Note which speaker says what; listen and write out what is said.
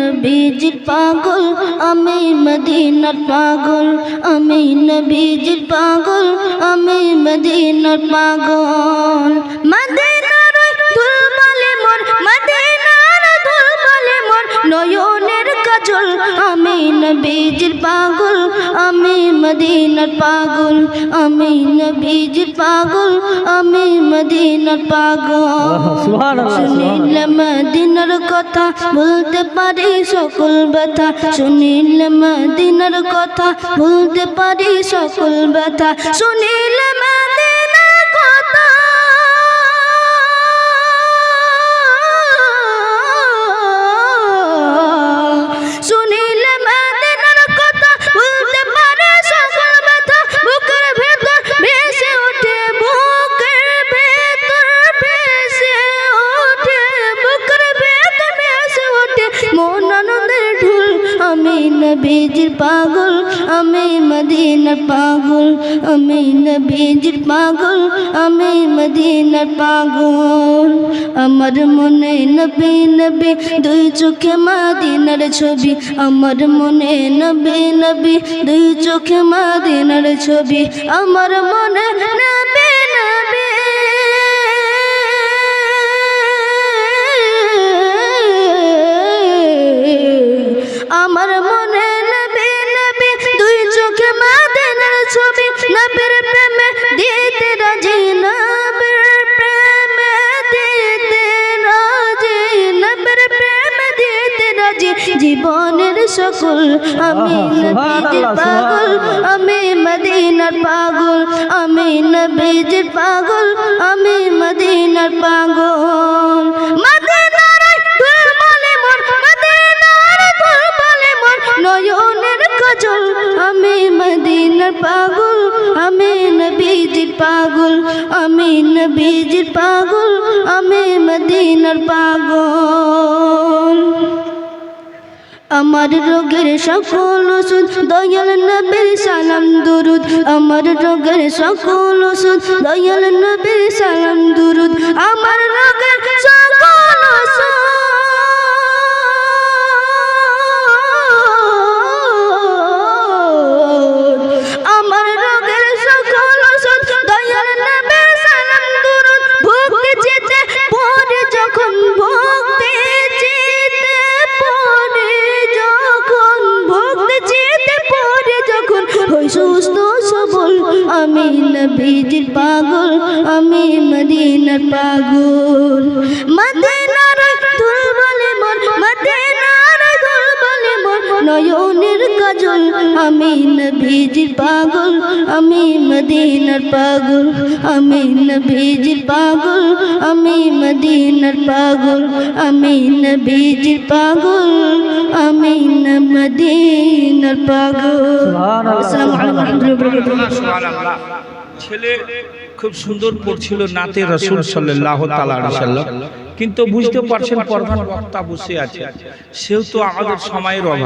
Speaker 1: নবীজির পাগল, আমি মদিনার পাগল, আমি নবীজির পাগল, আমি মদিনার পাগল। মদিনার ধুলবালি মোর, মদিনার ধুলবালি মোর নয়নের কাজল, আমি নবীজির পাগল, আমি মদিনার পাগল, আমি নবীজির পাগল, আমি মদিনার পাগল। শুনিলে মদিনার কথা বলতে পারি সকল ব্যথা, শুনিলে মদিনার কথা বলতে পারি সকল ব্যথা, শুনিলে মদিনার কথা শুনিলে মদিনার কথা বলতে পারি সকল ব্যথা, বুকের ভেতর ভেসে ওঠে, বুকের ভেতর ভেসে ওঠে, বুকের ভেতর ভেসে ওঠে মন আনন্দের ঢোল। আমি নবীজির পাগল, আমি মদিনার পাগল, আমি নবীজির পাগল, আমি মদিনার পাগল। আমার মনে নবী নবী দুই চোখে মদিনার ছবি, আমার মনে নবী নবী দুই চোখে মদিনার ছবি, আমার মনে নবী নবী আমার মনে নবী নবী দুই চোখে মদিনার ছবি, নবীর প্রেমে দিতে রাজি, নবীর প্রেমে দিতে রাজি, নবীর প্রেমে দিতে রাজি জীবনের সকল। আমি নবীজির পাগল, আমি মদিনার পাগল, আমি নবীজির পাগল, আমি মদিনার পাগল। মদিনার ধুলবালি মোর, মদিনার ধুলবালি মোর নয়নের কাজল, আমি মদিনার পাগল, আমি নবীজির পাগল, আমি নবীজির পাগল, আমি মদিনার পাগল। আমার রোগের সকল ওষুধ দয়াল নবীর সালাম দুরুদ, আমার রোগের সকল ওষুধ দয়াল নবীর সালাম দুরুদ, আমার রোগের সকল ওষুধ আমার রোগের সকল ওষুধ দয়াল নবীর সালাম দুরুদ। ভক্তি চিতে পড়ে যখন, ভক্তি চিতে পড়ে যখন, ভক্তি চিতে পড়ে যখন হই সুস্থ সবল। আমি নবীজির পাগল, আমি মদিনার পাগল। মদিনার ধুলবালি মোর, মদিনার ধুলবালি মোর নয়নের কাজল, আমি নবীজির পাগল, আমি মদিনার পাগল, আমি নবীজির পাগল, আমি মদিনার পাগল, আমি নবীজির পাগল, আমি মদিনার পাগল। আসসালামু আলাইকুম ওয়া রাহমাতুল্লাহ।
Speaker 2: ছেলে খুব সুন্দর পড়ছিল নাতে রাসূল সাল্লাল্লাহু তাআলা আলাইহি সাল্লাম, কিন্তু বুঝতে পারছেন প্রধান বক্তা বসে আছে, সেও তো আমাদের সময়ের অভাব।